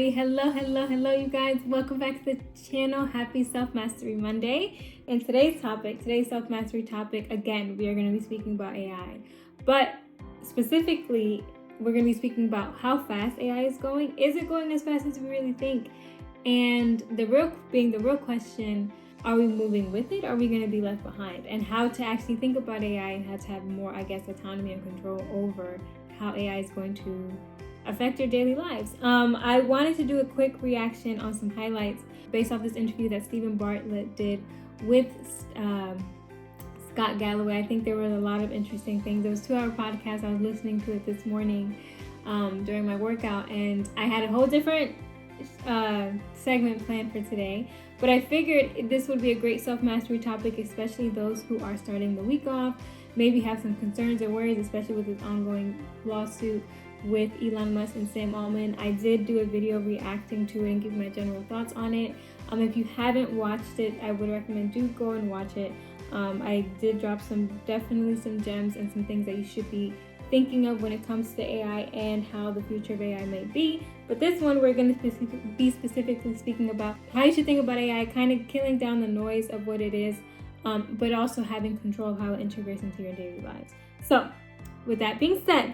Alrighty, hello, you guys. Welcome back to the channel. Happy Self-Mastery Monday. And today's self-mastery topic, again, we are going to be speaking about AI. But specifically, we're going to be speaking about how fast AI is going. Is it going as fast as we really think? And the real question, are we moving with it? Or are we going to be left behind? And how to actually think about AI and how to have more, autonomy and control over how AI is going to affect your daily lives. I wanted to do a quick reaction on some highlights based off this interview that Steven Bartlett did with Scott Galloway. I think there were a lot of interesting things. It was a 2-hour podcast. I was listening to it this morning during my workout, and I had a whole different segment planned for today. But I figured this would be a great self-mastery topic, especially those who are starting the week off, maybe have some concerns or worries, especially with this ongoing lawsuit with Elon Musk and Sam Altman. I did do a video reacting to it and giving my general thoughts on it. If you haven't watched it, I would recommend do go and watch it. I did drop definitely some gems and some things that you should be thinking of when it comes to AI and how the future of AI may be. But this one, we're going to be specifically speaking about how you should think about AI, kind of killing down the noise of what it is, but also having control of how it integrates into your daily lives. So with that being said,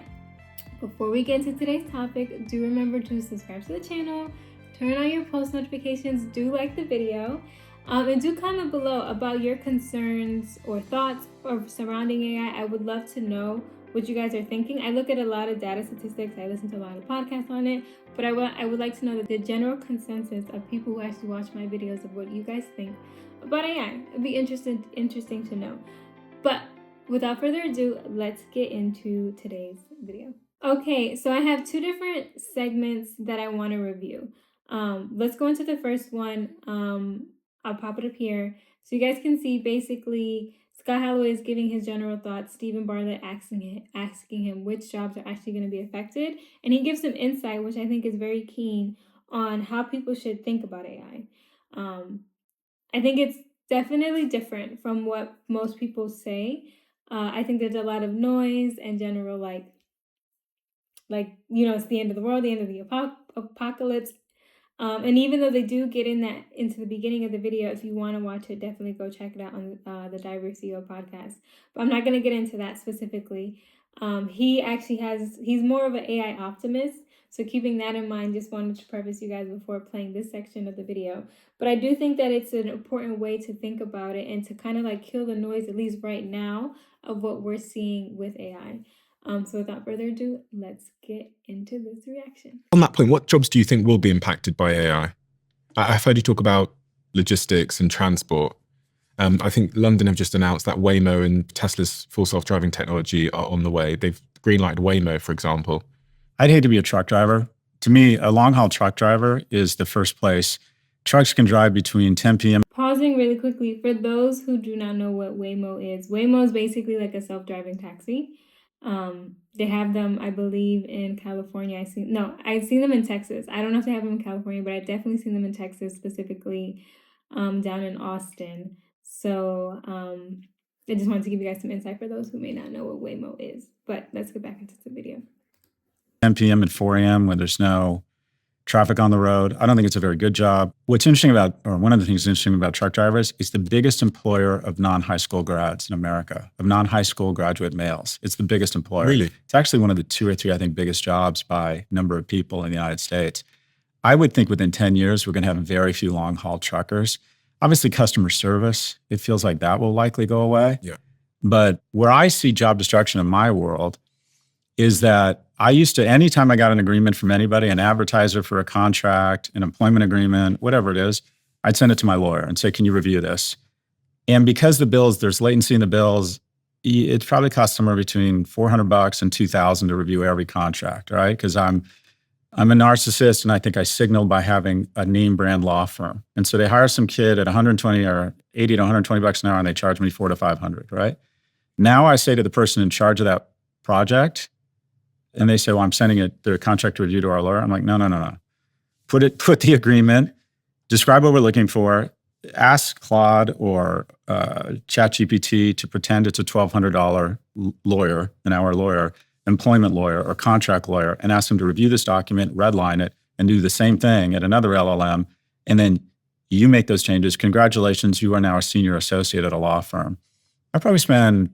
before we get into today's topic, do remember to subscribe to the channel, turn on your post notifications, do like the video, and do comment below about your concerns or thoughts surrounding AI. I would love to know what you guys are thinking. I look at a lot of data statistics, I listen to a lot of podcasts on it, but I would like to know the general consensus of people who actually watch my videos of what you guys think about AI. It'd be interesting to know. But without further ado, let's get into today's video. Okay, so I have 2 different segments that I want to review. Let's go into the first one. I'll pop it up here so you guys can see. Basically, Scott Galloway is giving his general thoughts, Steven Bartlett asking him which jobs are actually going to be affected, and he gives some insight, which I think is very keen on how people should think about AI. I think it's definitely different from what most people say. I think there's a lot of noise and general it's the end of the world, the end of the apocalypse. And even though they do get into the beginning of the video, if you want to watch it, definitely go check it out on the Diverse CEO podcast. But I'm not going to get into that specifically. He's more of an AI optimist. So keeping that in mind, just wanted to preface you guys before playing this section of the video. But I do think that it's an important way to think about it and to kind of kill the noise, at least right now, of what we're seeing with AI. So without further ado, let's get into this reaction. On that point, what jobs do you think will be impacted by AI? I've heard you talk about logistics and transport. I think London have just announced that Waymo and Tesla's full self-driving technology are on the way. They've greenlighted Waymo, for example. I'd hate to be a truck driver. To me, a long-haul truck driver is the first place. Trucks can drive between 10 p.m. Pausing really quickly, for those who do not know what Waymo is basically like a self-driving taxi. They have them, I believe, in California. I've seen them in Texas. I don't know if they have them in California, but I've definitely seen them in Texas, specifically down in Austin. So I just wanted to give you guys some insight for those who may not know what Waymo is. But let's get back into the video. 10 p.m. and 4 a.m. when there's no traffic on the road. I don't think it's a very good job. What's interesting one of the things interesting about truck drivers is the biggest employer of non-high school grads in America, of non-high school graduate males. It's the biggest employer. Really? It's actually one of the 2 or 3, I think, biggest jobs by number of people in the United States. I would think within 10 years, we're going to have very few long-haul truckers. Obviously, customer service, it feels like that will likely go away. Yeah. But where I see job destruction in my world is that I used to, anytime I got an agreement from anybody, an advertiser for a contract, an employment agreement, whatever it is, I'd send it to my lawyer and say, can you review this? And because there's latency in the bills, it probably costs somewhere between $400 and $2,000 to review every contract, right? Because I'm a narcissist and I think I signaled by having a name brand law firm. And so they hire some kid at 120 or 80 to 120 bucks an hour and they charge me $400 to $500, right? Now I say to the person in charge of that project, and they say, well, I'm sending the contract review to our lawyer. I'm like, no. Put the agreement, describe what we're looking for, ask Claude or ChatGPT to pretend it's a $1,200 lawyer, an hour lawyer, employment lawyer or contract lawyer, and ask them to review this document, redline it, and do the same thing at another LLM, and then you make those changes. Congratulations, you are now a senior associate at a law firm. I probably spend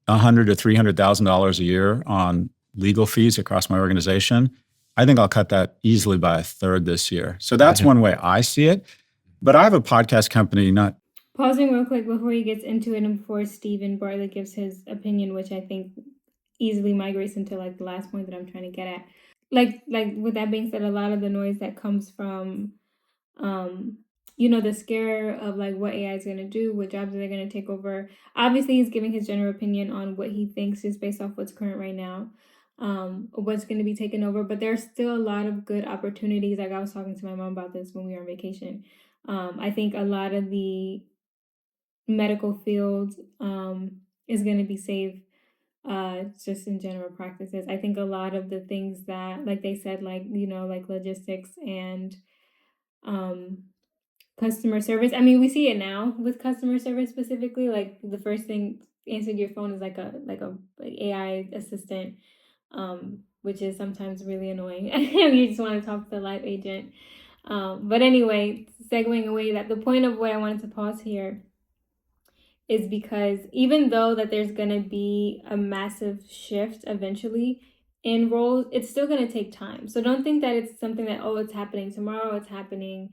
$100,000 to $300,000 a year on legal fees across my organization. I think I'll cut that easily by a third this year. So that's one way I see it. But I have a podcast company, not Pausing real quick before he gets into it and before Steven Bartlett gives his opinion, which I think easily migrates into like the last point that I'm trying to get at. Like with that being said, a lot of the noise that comes from the scare of like what AI is going to do, what jobs are they going to take over. Obviously, he's giving his general opinion on what he thinks just based off what's current right now, what's going to be taken over. But there's still a lot of good opportunities. Like I was talking to my mom about this when we were on vacation. I think a lot of the medical field is going to be safe just in general practices. I think a lot of the things that, like they said, like logistics and customer service. I mean, we see it now with customer service specifically. Like the first thing answering your phone is like a AI assistant, which is sometimes really annoying. You just want to talk to the live agent. But anyway, segueing away, that the point of what I wanted to pause here is because even though that there's going to be a massive shift eventually in roles, it's still going to take time. So don't think that it's something that, it's happening tomorrow, it's happening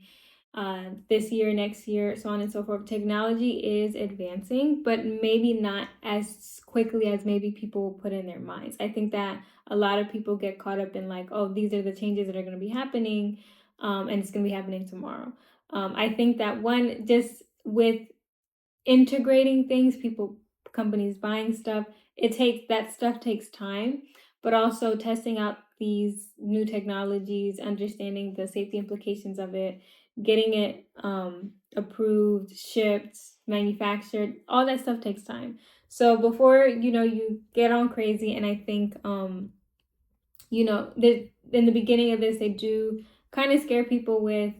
this year, next year, so on and so forth. Technology is advancing, but maybe not as quickly as maybe people will put in their minds. I think that a lot of people get caught up in like, these are the changes that are going to be happening, and it's going to be happening tomorrow. I think that one, just with integrating things, companies buying stuff, that stuff takes time, but also testing out these new technologies, understanding the safety implications of it, getting it approved, shipped, manufactured, all that stuff takes time. So before you get on crazy, and I think in the beginning of this, they do kind of scare people with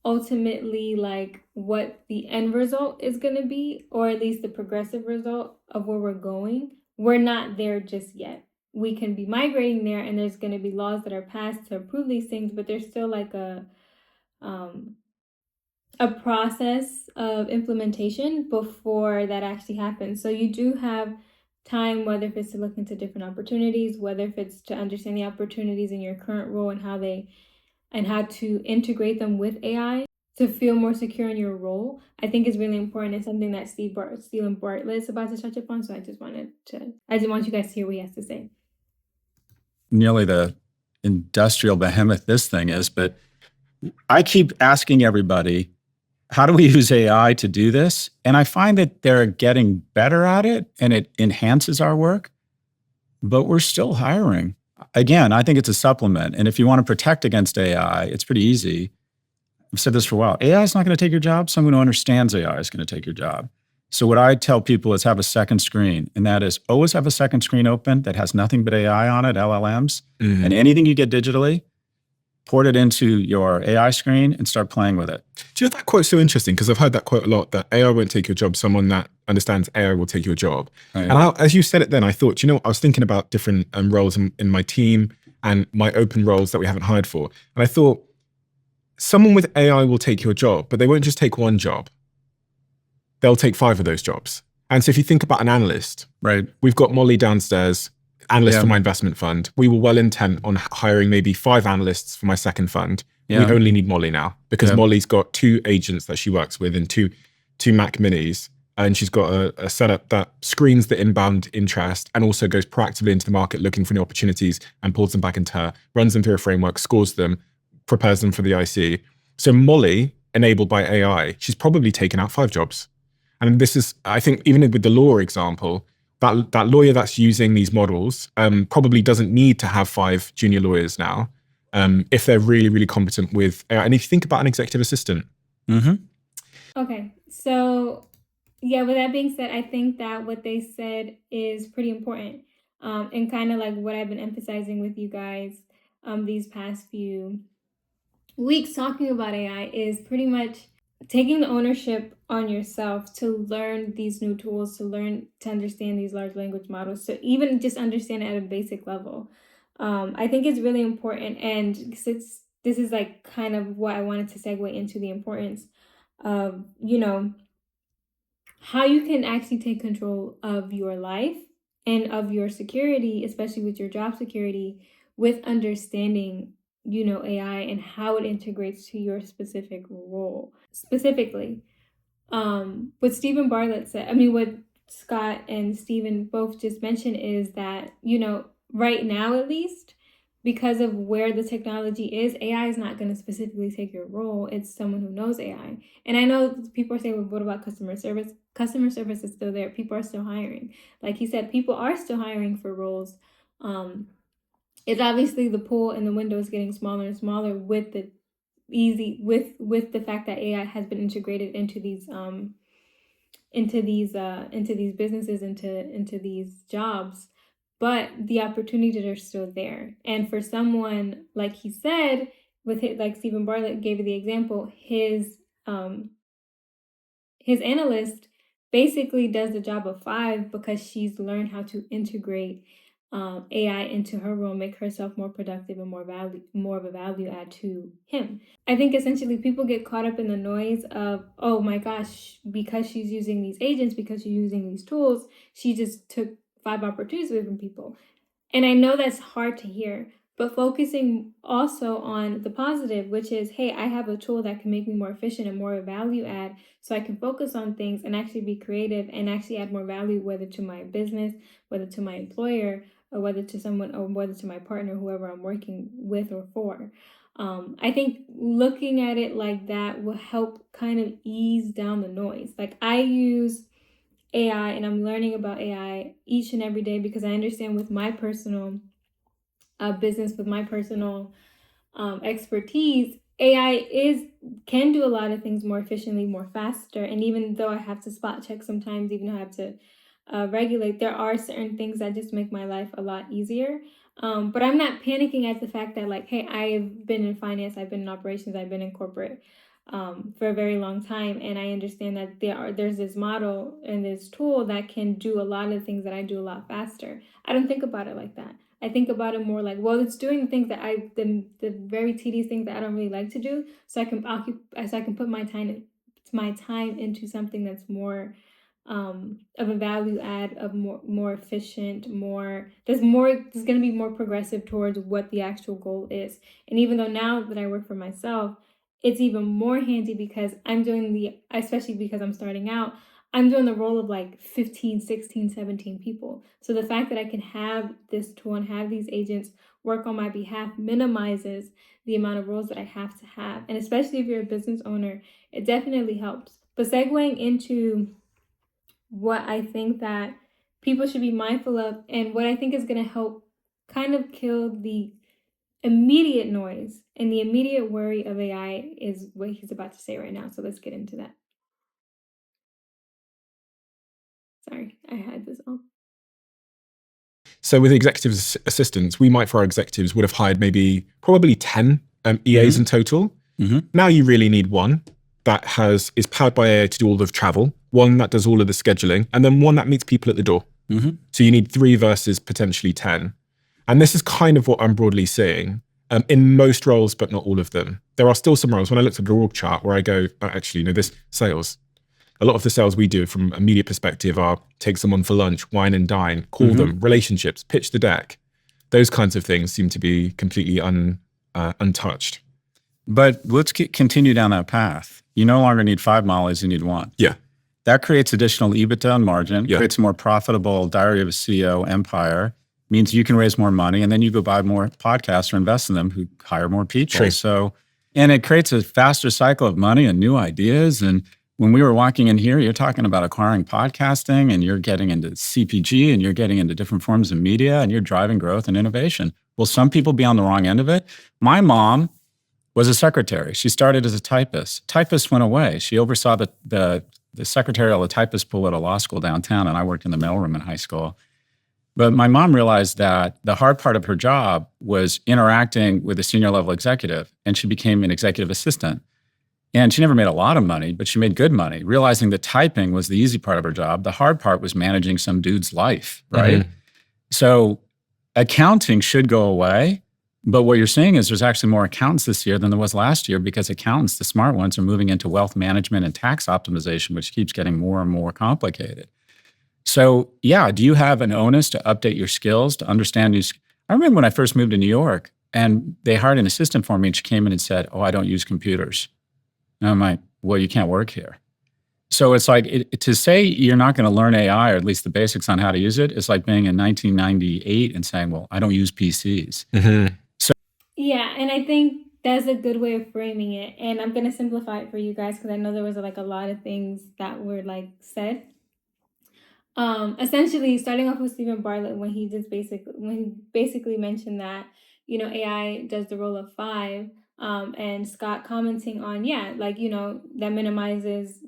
ultimately like what the end result is going to be, or at least the progressive result of where we're going. We're not there just yet. We can be migrating there, and there's going to be laws that are passed to approve these things, but there's still like a process of implementation before that actually happens. So you do have time, whether if it's to look into different opportunities, whether if it's to understand the opportunities in your current role and how to integrate them with AI to feel more secure in your role, I think is really important. It's something that Steven Bartlett is about to touch upon. So I just want you guys to hear what he has to say. nearly the industrial behemoth this thing is, but I keep asking everybody, how do we use AI to do this? And I find that they're getting better at it and it enhances our work, but we're still hiring. Again, I think it's a supplement. And if you want to protect against AI, it's pretty easy. I've said this for a while. AI is not going to take your job. Someone who understands AI is going to take your job. So what I tell people is have a second screen, and that is always have a second screen open that has nothing but AI on it, LLMs, and anything you get digitally, port it into your AI screen and start playing with it. Do you know that quote's so interesting? Because I've heard that quote a lot, that AI won't take your job. Someone that understands AI will take your job. Right. And as you said it then, I thought, I was thinking about different roles in my team and my open roles that we haven't hired for. And I thought, someone with AI will take your job, but they won't just take one job. They'll take 5 of those jobs. And so if you think about an analyst, right? We've got Molly downstairs, analyst for my investment fund. We were well intent on hiring maybe 5 analysts for my second fund. Yeah. We only need Molly now because Molly's got 2 agents that she works with and two Mac Minis. And she's got a setup that screens the inbound interest and also goes proactively into the market looking for new opportunities and pulls them back into her, runs them through a framework, scores them, prepares them for the IC. So Molly, enabled by AI, she's probably taken out 5 jobs. And this is, I think, even with the law example, that lawyer that's using these models probably doesn't need to have 5 junior lawyers now if they're really, really competent with AI. And if you think about an executive assistant. Okay, so yeah, with that being said, I think that what they said is pretty important, and kind of like what I've been emphasizing with you guys these past few weeks talking about AI is pretty much taking the ownership on yourself to learn these new tools, to understand these large language models, to even just understand it at a basic level. I think it's really important. And this is like kind of what I wanted to segue into, the importance of, you know, how you can actually take control of your life and of your security, especially with your job security, with understanding, you know, AI and how it integrates to your specific role. Specifically, what Steven Bartlett said, I mean, what Scott and Steven both just mentioned is that, you know, right now at least, because of where the technology is, AI is not going to specifically take your role. It's someone who knows AI. And I know people are saying, well, what about customer service? Customer service is still there. People are still hiring. Like he said, people are still hiring for roles. It's obviously the pool and the window is getting smaller and smaller with the with the fact that AI has been integrated into these businesses, into these jobs, but the opportunities are still there. And for someone, like he said, with it, like Steven Bartlett gave the example, his analyst basically does the job of 5 because she's learned how to integrate AI into her role, make herself more productive and more of a value add to him. I think essentially people get caught up in the noise of, oh my gosh, because she's using these agents, because she's using these tools, she just took 5 opportunities away from people. And I know that's hard to hear, but focusing also on the positive, which is, hey, I have a tool that can make me more efficient and more value add, so I can focus on things and actually be creative and actually add more value, whether to my business, whether to my employer, or whether to someone, or whether to my partner, whoever I'm working with or for. I think looking at it like that will help kind of ease down the noise. Like I use AI and I'm learning about AI each and every day because I understand with my personal business, with my personal expertise, AI can do a lot of things more efficiently, more faster. And even though I have to spot check sometimes, even though I have to regulate, there are certain things that just make my life a lot easier. But I'm not panicking at the fact that, like, hey, I've been in finance, I've been in operations, I've been in corporate for a very long time, and I understand that there's this model and this tool that can do a lot of things that I do a lot faster. I don't think about it like that. I think about it more like, well, it's doing the things that the very tedious things that I don't really like to do, so I can put my time into something that's more of a value add, of more efficient, there's going to be more progressive towards what the actual goal is. And even though now that I work for myself, it's even more handy because especially because I'm starting out, I'm doing the role of like 15, 16, 17 people. So the fact that I can have this tool and have these agents work on my behalf minimizes the amount of roles that I have to have. And especially if you're a business owner, it definitely helps. But segueing into what I think that people should be mindful of and what I think is going to help kind of kill the immediate noise and the immediate worry of AI is what he's about to say right now. So let's get into that. Sorry, I had this on. So with executive assistants, we might, for our executives, would have hired probably 10 EAs in total. Now you really need one that is powered by AI to do all of travel, one that does all of the scheduling, and then one that meets people at the door. So you need 3 versus potentially 10. And this is kind of what I'm broadly seeing in most roles, but not all of them. There are still some roles, when I looked at the org chart, where I go, actually, this sales. A lot of the sales we do from a media perspective are take someone for lunch, wine and dine, call them, relationships, pitch the deck. Those kinds of things seem to be completely untouched. But let's continue down that path. You no longer need 5 mollies, you need 1. Yeah. That creates additional EBITDA and margin, creates a more profitable Diary of a CEO empire, means you can raise more money, and then you go buy more podcasts or invest in them who hire more people. True. So, and it creates a faster cycle of money and new ideas. And when we were walking in here, you're talking about acquiring podcasting, and you're getting into CPG, and you're getting into different forms of media, and you're driving growth and innovation. Will some people be on the wrong end of it? My mom was a secretary. She started as a typist. Typist went away. She oversaw the secretarial, the typist pool at a law school downtown, and I worked in the mailroom in high school. But my mom realized that the hard part of her job was interacting with a senior level executive, and she became an executive assistant. And she never made a lot of money, but she made good money, realizing that typing was the easy part of her job. The hard part was managing some dude's life, right? So accounting should go away, But what you're saying is there's actually more accountants this year than there was last year because accountants, the smart ones, are moving into wealth management and tax optimization, which keeps getting more and more complicated. So, yeah, do you have an onus to update your skills, to understand these? I remember when I first moved to New York and they hired an assistant for me and she came in and said, "Oh, I don't use computers." And I'm like, "Well, you can't work here." So it's like to say you're not going to learn AI, or at least the basics on how to use it, is like being in 1998 and saying, "Well, I don't use PCs." Mm-hmm. Yeah, and I think that's a good way of framing it. And I'm gonna simplify it for you guys because I know there was like a lot of things that were like said. Essentially, starting off with Steven Bartlett when he basically mentioned that AI does the role of five, and Scott commenting on that minimizes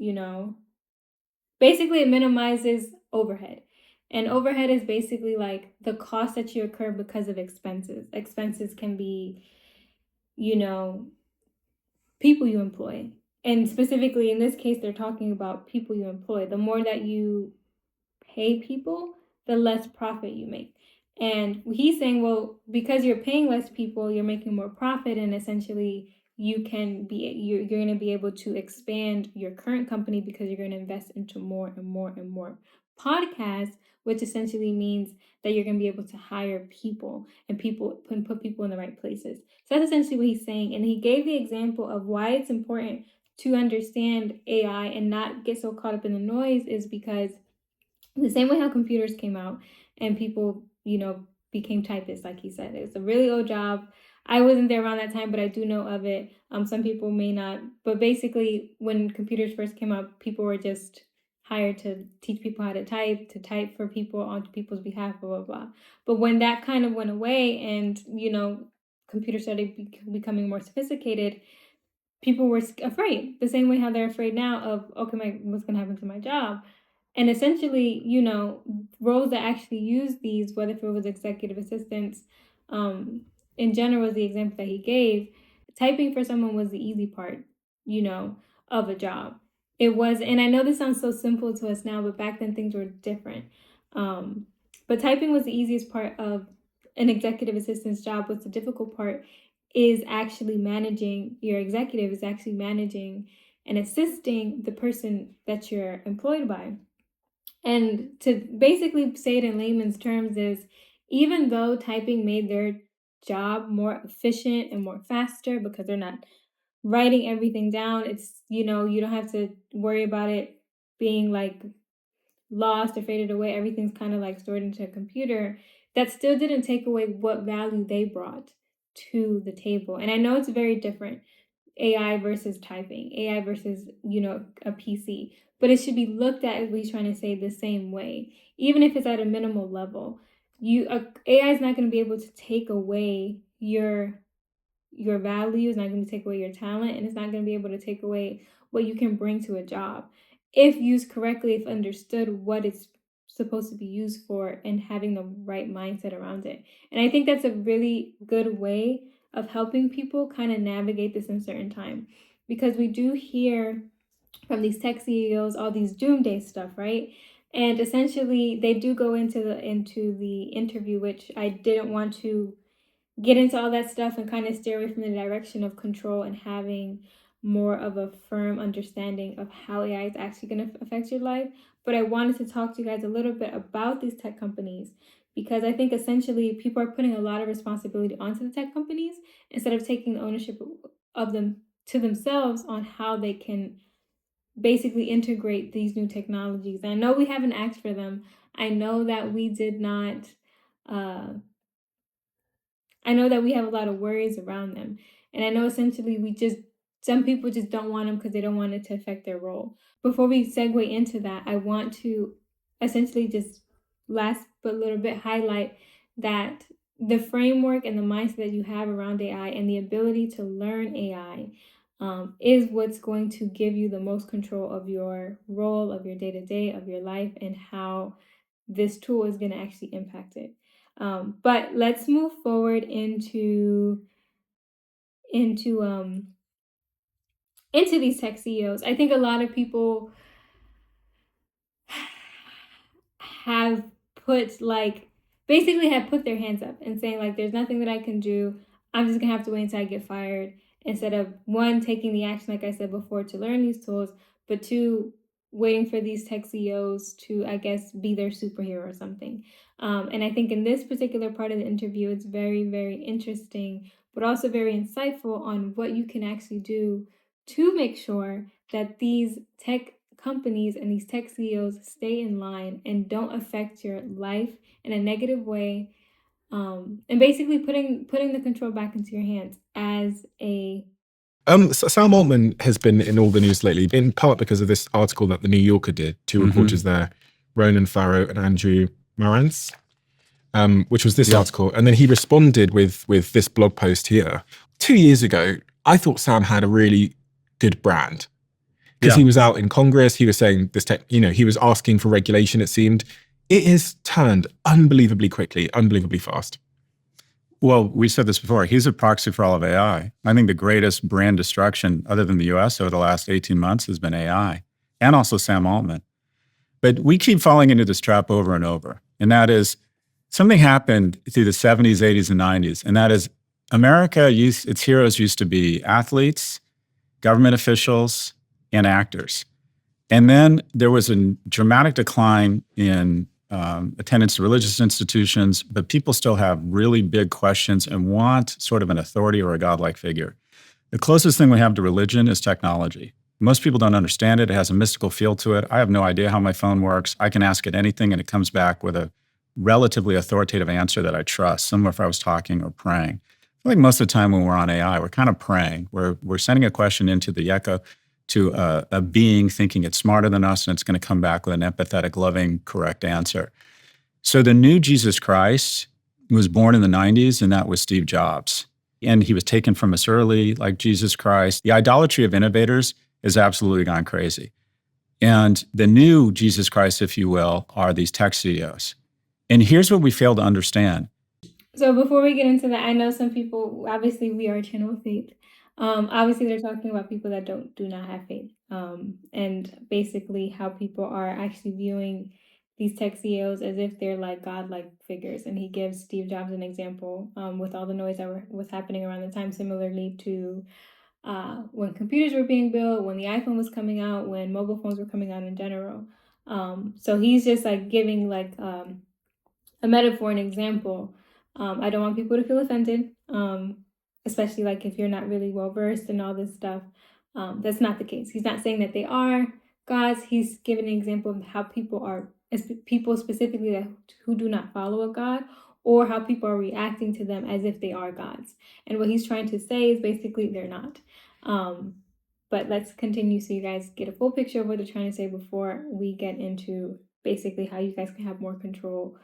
basically it minimizes overhead. And overhead is basically like the cost that you incur because of expenses. Expenses can be, people you employ. And specifically in this case, they're talking about people you employ. The more that you pay people, the less profit you make. And he's saying, well, because you're paying less people, you're making more profit, and essentially you're going to be able to expand your current company because you're going to invest into more and more and more podcasts, which essentially means that you're going to be able to hire people and put people in the right places. So that's essentially what he's saying. And he gave the example of why it's important to understand AI and not get so caught up in the noise is because the same way how computers came out and people, became typists, like he said. It's a really old job. I wasn't there around that time, but I do know of it. Some people may not. But basically, when computers first came out, people were just hired to teach people how to type for people on people's behalf, blah, blah, blah. But when that kind of went away and, computers started becoming more sophisticated, people were afraid. The same way how they're afraid now of, okay, what's going to happen to my job? And essentially, roles that actually use these, whether if it was executive assistants, in general, was the example that he gave. Typing for someone was the easy part, of a job. It was, and I know this sounds so simple to us now, but back then things were different. But typing was the easiest part of an executive assistant's job. What's the difficult part is actually managing your executive, is actually managing and assisting the person that you're employed by. And to basically say it in layman's terms is even though typing made their job more efficient and more faster because they're not writing everything down, it's, you don't have to worry about it being like lost or faded away. Everything's kind of like stored into a computer. That still didn't take away what value they brought to the table. And I know it's very different. AI versus typing, AI versus, a PC. But it should be looked at, as we're trying to say, the same way, even if it's at a minimal level. AI is not going to be able to take away your value, it's not going to take away your talent, and it's not going to be able to take away what you can bring to a job. If used correctly, if understood what it's supposed to be used for, and having the right mindset around it. And I think that's a really good way of helping people kind of navigate this uncertain time. Because we do hear from these tech CEOs all these doomsday stuff, right? And essentially they do go into the interview, which I didn't want to get into all that stuff and kind of steer away from the direction of control and having more of a firm understanding of how AI is actually going to affect your life. But I wanted to talk to you guys a little bit about these tech companies because I think essentially people are putting a lot of responsibility onto the tech companies instead of taking the ownership of them to themselves on how they can basically integrate these new technologies. And I know we haven't asked for them. I know that we did not I know that we have a lot of worries around them. And I know essentially some people just don't want them because they don't want it to affect their role. Before we segue into that, I want to essentially just last but a little bit highlight that the framework and the mindset that you have around AI and the ability to learn AI is what's going to give you the most control of your role, of your day-to-day, of your life, and how this tool is going to actually impact it. But let's move forward into these tech CEOs. I think a lot of people have put their hands up and saying like, there's nothing that I can do. I'm just gonna have to wait until I get fired, instead of one, taking the action, like I said before, to learn these tools, but two, waiting for these tech CEOs to, I guess, be their superhero or something. And I think in this particular part of the interview, it's very, very interesting, but also very insightful on what you can actually do to make sure that these tech companies and these tech CEOs stay in line and don't affect your life in a negative way, and basically putting the control back into your hands as a. So Sam Altman has been in all the news lately, in part because of this article that the New Yorker did. Two reporters there, Ronan Farrow and Andrew Marantz, which was this article. And then he responded with this blog post here. 2 years ago, I thought Sam had a really good brand, because he was out in Congress. He was saying this tech, he was asking for regulation, it seemed. It has turned unbelievably quickly, unbelievably fast. Well, we said this before. He's a proxy for all of AI. I think the greatest brand destruction, other than the US over the last 18 months, has been AI, and also Sam Altman. But we keep falling into this trap over and over. And that is, something happened through the 70s, 80s, and 90s. And that is, its heroes used to be athletes, government officials, and actors. And then there was a dramatic decline in attendance to religious institutions, but people still have really big questions and want sort of an authority or a godlike figure. The closest thing we have to religion is technology. Most people don't understand it. It has a mystical feel to it. I have no idea how my phone works. I can ask it anything and it comes back with a relatively authoritative answer that I trust, similar if I was talking or praying. I feel like most of the time when we're on AI, we're kind of praying. We're sending a question into the echo to a being thinking it's smarter than us and it's going to come back with an empathetic, loving, correct answer. So the new Jesus Christ was born in the 90s, and that was Steve Jobs. And he was taken from us early, like Jesus Christ. The idolatry of innovators has absolutely gone crazy. And the new Jesus Christ, if you will, are these tech CEOs. And here's what we fail to understand. So before we get into that, I know some people, obviously we are a channel of faith. Obviously they're talking about people that do not have faith. And basically how people are actually viewing these tech CEOs as if they're like godlike figures. And he gives Steve Jobs an example, with all the noise that was happening around the time, similarly to when computers were being built, when the iPhone was coming out, when mobile phones were coming out in general. So he's just like giving like a metaphor, an example. I don't want people to feel offended, especially like if you're not really well versed in all this stuff. That's not the case. He's not saying that they are gods. He's giving an example of how people are, people specifically who do not follow a god, or how people are reacting to them as if they are gods. And what he's trying to say is basically they're not. But let's continue so you guys get a full picture of what they're trying to say before we get into basically how you guys can have more control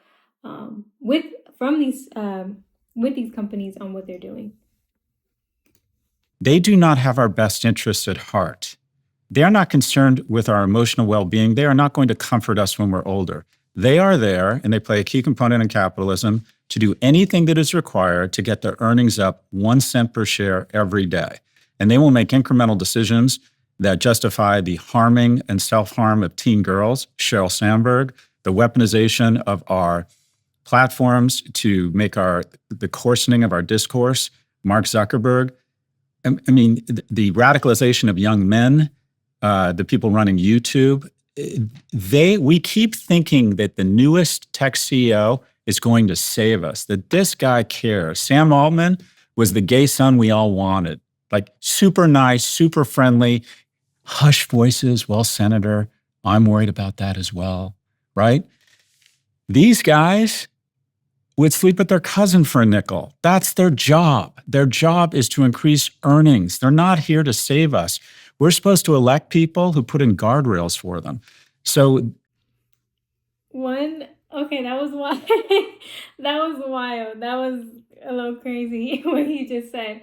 with these companies on what they're doing. They do not have our best interests at heart. They are not concerned with our emotional well-being. They are not going to comfort us when we're older. They are there, and they play a key component in capitalism, to do anything that is required to get their earnings up 1 cent per share every day. And they will make incremental decisions that justify the harming and self-harm of teen girls, Sheryl Sandberg, the weaponization of our platforms to make the coarsening of our discourse, Mark Zuckerberg. I mean, the radicalization of young men, the people running YouTube, we keep thinking that the newest tech CEO is going to save us, that this guy cares. Sam Altman was the gay son we all wanted, like super nice, super friendly, hushed voices. Well, Senator, I'm worried about that as well, right? These guys would sleep with their cousin for a nickel. That's their job. Their job is to increase earnings. They're not here to save us. We're supposed to elect people who put in guardrails for them. So okay, that was wild. That was wild. That was a little crazy what he just said.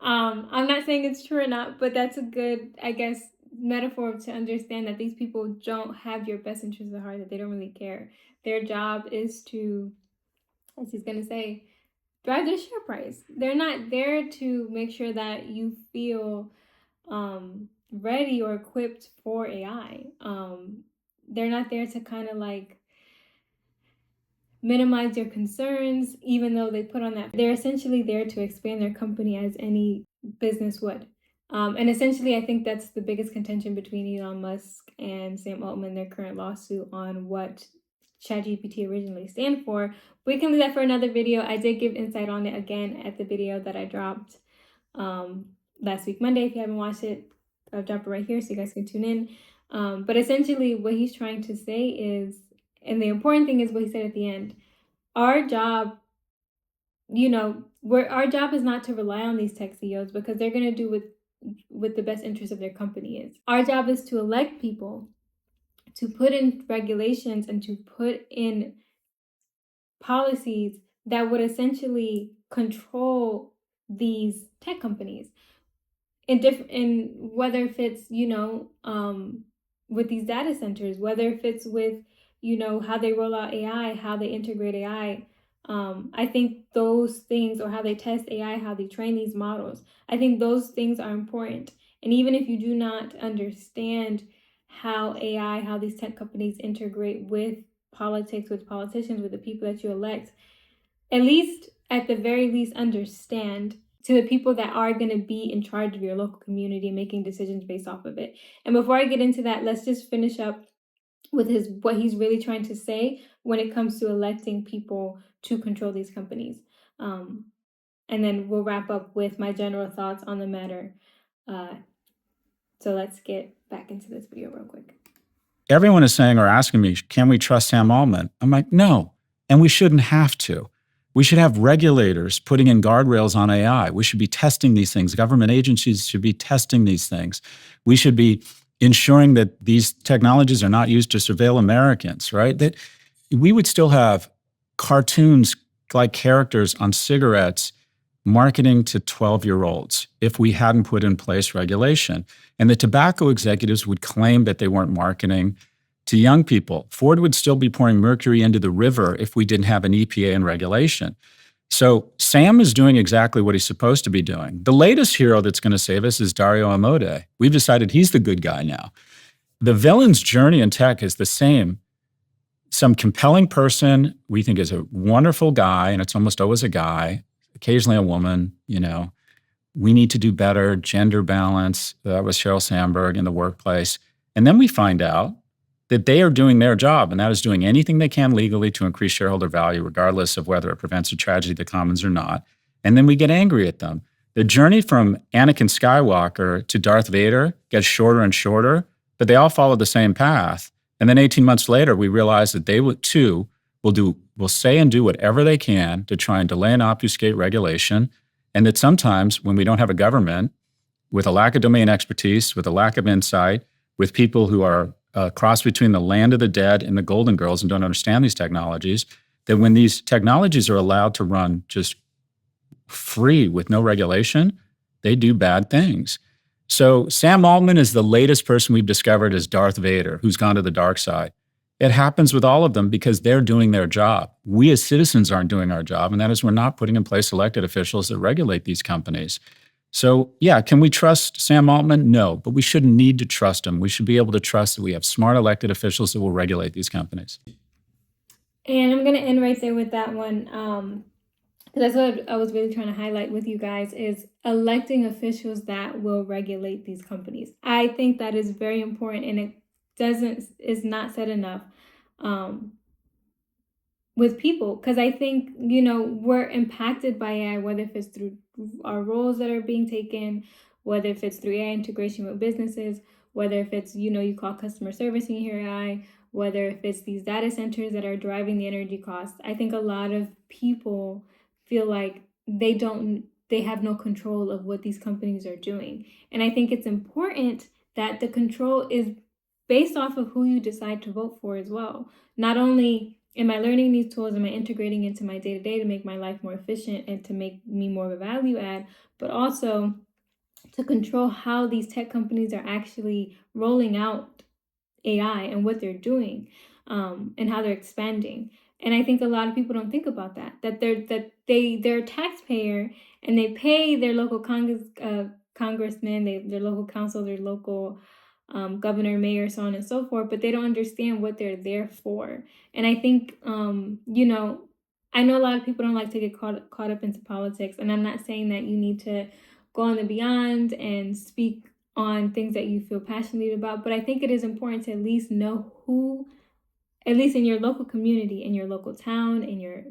I'm not saying it's true or not, but that's a good, I guess, metaphor to understand that these people don't have your best interests at heart, that they don't really care. Their job is to, as he's going to say, drive their share price. They're not there to make sure that you feel ready or equipped for AI. They're not there to kind of like minimize your concerns, even though they put on that. They're essentially there to expand their company as any business would. And essentially, I think that's the biggest contention between Elon Musk and Sam Altman, their current lawsuit on what ChatGPT originally stand for. We can do that for another video. I did give insight on it again at the video that I dropped last week, Monday. If you haven't watched it, I'll drop it right here so you guys can tune in. But essentially what he's trying to say is, and the important thing is what he said at the end, our job, our job is not to rely on these tech CEOs because they're going to do what the best interest of their company is. Our job is to elect people, to put in regulations and to put in policies that would essentially control these tech companies in whether if it's with these data centers, whether if it's with how they roll out AI, how they integrate AI. I think those things, or how they test AI, how they train these models, I think those things are important. And even if you do not understand how AI, how these tech companies integrate with politics, with politicians, with the people that you elect, at least at the very least understand to the people that are going to be in charge of your local community and making decisions based off of it. And before I get into that, let's just finish up with what he's really trying to say when it comes to electing people to control these companies. And then we'll wrap up with my general thoughts on the matter. So let's get back into this video real quick. Everyone is saying or asking me, can we trust Sam Altman? I'm like, no, and we shouldn't have to. We should have regulators putting in guardrails on AI. We should be testing these things. Government agencies should be testing these things. We should be ensuring that these technologies are not used to surveil Americans, right? That we would still have cartoons like characters on cigarettes marketing to 12-year-olds if we hadn't put in place regulation. And the tobacco executives would claim that they weren't marketing to young people. Ford would still be pouring mercury into the river if we didn't have an EPA and regulation. So Sam is doing exactly what he's supposed to be doing. The latest hero that's going to save us is Dario Amodei. We've decided he's the good guy now. The villain's journey in tech is the same. Some compelling person we think is a wonderful guy, and it's almost always a guy, occasionally a woman, we need to do better, gender balance. That was Sheryl Sandberg in the workplace. And then we find out that they are doing their job, and that is doing anything they can legally to increase shareholder value, regardless of whether it prevents a tragedy of the commons or not. And then we get angry at them. The journey from Anakin Skywalker to Darth Vader gets shorter and shorter, but they all follow the same path. And then 18 months later, we realize that they too will say and do whatever they can to try and delay and obfuscate regulation, and that sometimes when we don't have a government with a lack of domain expertise, with a lack of insight, with people who are cross between the land of the dead and the Golden Girls and don't understand these technologies, that when these technologies are allowed to run just free with no regulation, they do bad things. So Sam Altman is the latest person we've discovered as Darth Vader, who's gone to the dark side. It happens with all of them because they're doing their job. We as citizens aren't doing our job, and that is we're not putting in place elected officials that regulate these companies. So yeah, can we trust Sam Altman? No, but we shouldn't need to trust him. We should be able to trust that we have smart elected officials that will regulate these companies. And I'm going to end right there with that one. Because that's what I was really trying to highlight with you guys is electing officials that will regulate these companies. I think that is very important, and it is not said enough with people, because I think, we're impacted by AI, whether if it's through our roles that are being taken, whether if it's through AI integration with businesses, whether if it's, you call customer service and you hear AI, whether if it's these data centers that are driving the energy costs. I think a lot of people feel like they have no control of what these companies are doing. And I think it's important that the control is based off of who you decide to vote for as well. Not only am I learning these tools, am I integrating into my day-to-day to make my life more efficient and to make me more of a value add, but also to control how these tech companies are actually rolling out AI and what they're doing, and how they're expanding. And I think a lot of people don't think about that they're a taxpayer and they pay their local congressman, their local council, their local governor, mayor, so on and so forth, but they don't understand what they're there for. And I think, I know a lot of people don't like to get caught up into politics, and I'm not saying that you need to go on the beyond and speak on things that you feel passionate about, but I think it is important to at least know who, at least in your local community, in your local town, in your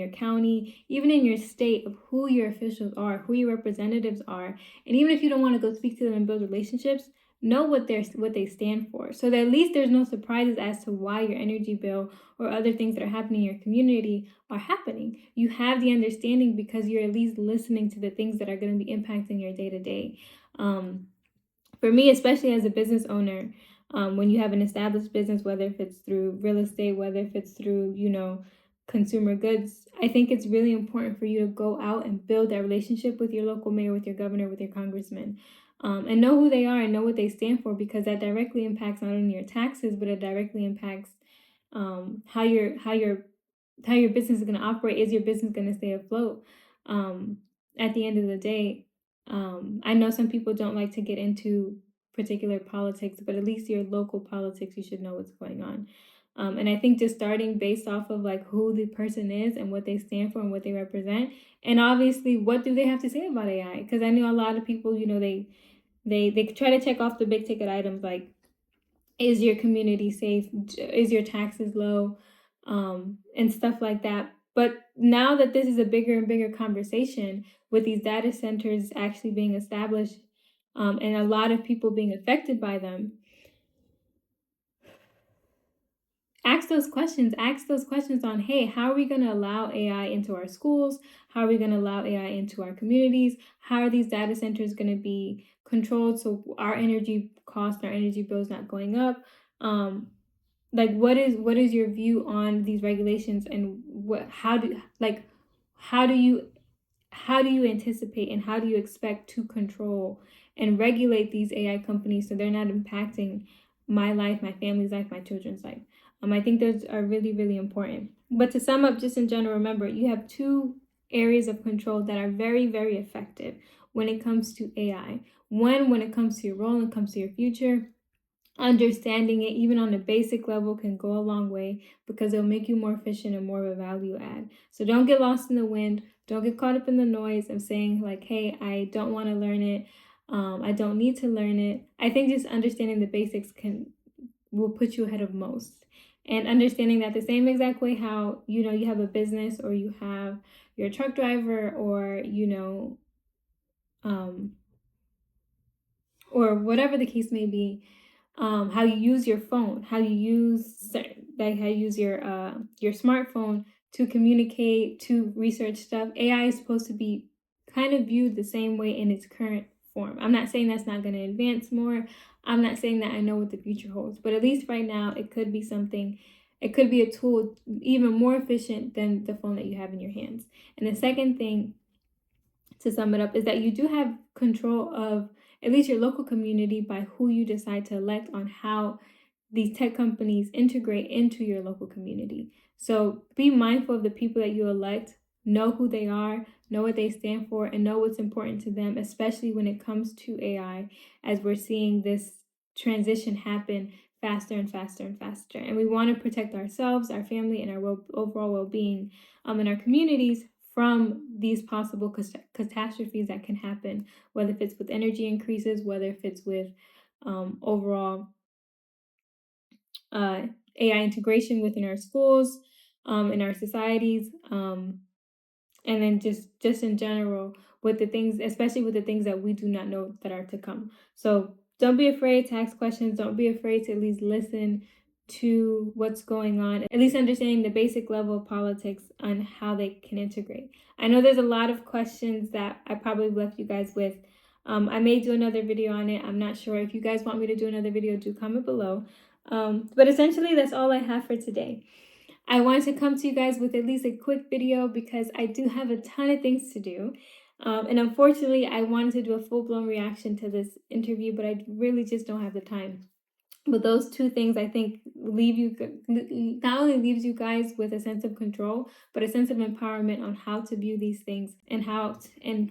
county, even in your state, of who your officials are, who your representatives are. And even if you don't want to go speak to them and build relationships, know what they stand for, so that at least there's no surprises as to why your energy bill or other things that are happening in your community are happening. You have the understanding because you're at least listening to the things that are going to be impacting your day-to-day. For me, especially as a business owner, when you have an established business, whether if it's through real estate, whether if it's through, consumer goods, I think it's really important for you to go out and build that relationship with your local mayor, with your governor, with your congressman, and know who they are and know what they stand for, because that directly impacts not only your taxes, but it directly impacts how your business is going to operate. Is your business going to stay afloat? At the end of the day, I know some people don't like to get into particular politics, but at least your local politics, you should know what's going on. And I think just starting based off of like who the person is and what they stand for and what they represent, and obviously what do they have to say about AI? Because I know a lot of people, they try to check off the big ticket items like, is your community safe? Is your taxes low? And stuff like that. But now that this is a bigger and bigger conversation, with these data centers actually being established, and a lot of people being affected by them, ask those questions. Ask those questions on, hey, how are we going to allow AI into our schools? How are we going to allow AI into our communities? How are these data centers going to be controlled so our energy costs, our energy bills not going up? Like, what is your view on these regulations, and how do you anticipate and how do you expect to control and regulate these AI companies so they're not impacting my life, my family's life, my children's life? I think those are really, really important. But to sum up, just in general, remember, you have two areas of control that are very, very effective when it comes to AI. One, when it comes to your role and comes to your future, understanding it even on a basic level can go a long way, because it'll make you more efficient and more of a value add. So don't get lost in the wind. Don't get caught up in the noise of saying like, hey, I don't want to learn it. I don't need to learn it. I think just understanding the basics will put you ahead of most. And understanding that the same exact way how, you have a business, or you have your truck driver, or, or whatever the case may be, how you use your phone, how you use your smartphone to communicate, to research stuff. AI is supposed to be kind of viewed the same way in its current form. I'm not saying that's not going to advance more. I'm not saying that I know what the future holds, but at least right now, it could be something. It could be a tool even more efficient than the phone that you have in your hands. And the second thing, to sum it up, is that you do have control of at least your local community by who you decide to elect on how these tech companies integrate into your local community. So be mindful of the people that you elect, know who they are, know what they stand for, and know what's important to them, especially when it comes to AI, as we're seeing this transition happen faster and faster and faster. And we want to protect ourselves, our family, and our overall well-being in our communities from these possible catastrophes that can happen, whether if it's with energy increases, whether if it's with overall AI integration within our schools, in our societies, and then just in general with the things, especially with the things that we do not know that are to come. So don't be afraid to ask questions. Don't be afraid to at least listen to what's going on, at least understanding the basic level of politics on how they can integrate. I know there's a lot of questions that I probably left you guys with. I may do another video on it. I'm not sure. If you guys want me to do another video, do comment below. But essentially, that's all I have for today. I wanted to come to you guys with at least a quick video because I do have a ton of things to do. And unfortunately, I wanted to do a full-blown reaction to this interview, but I really just don't have the time. But those two things, I think, not only leaves you guys with a sense of control, but a sense of empowerment on how to view these things and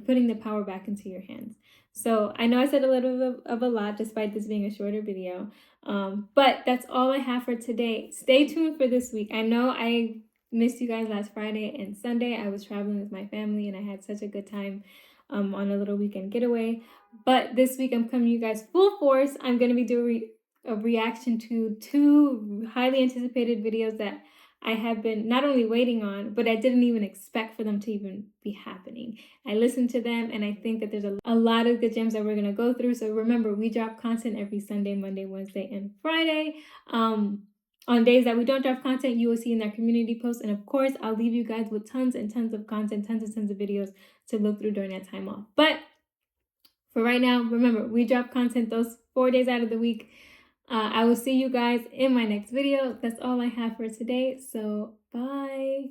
putting the power back into your hands. So I know I said a little bit of a lot despite this being a shorter video, but that's all I have for today. Stay tuned for this week. I know I missed you guys last Friday and Sunday. I was traveling with my family and I had such a good time on a little weekend getaway. But this week I'm coming to you guys full force. I'm going to be doing a reaction to 2 highly anticipated videos that I have been not only waiting on, but I didn't even expect for them to even be happening. I listened to them and I think that there's a lot of good gems that we're going to go through. So remember, we drop content every Sunday, Monday, Wednesday, and Friday. On days that we don't drop content, you will see in our community posts. And of course, I'll leave you guys with tons and tons of content, tons and tons of videos to look through during that time off. But for right now, remember, we drop content those 4 days out of the week. I will see you guys in my next video. That's all I have for today. So bye.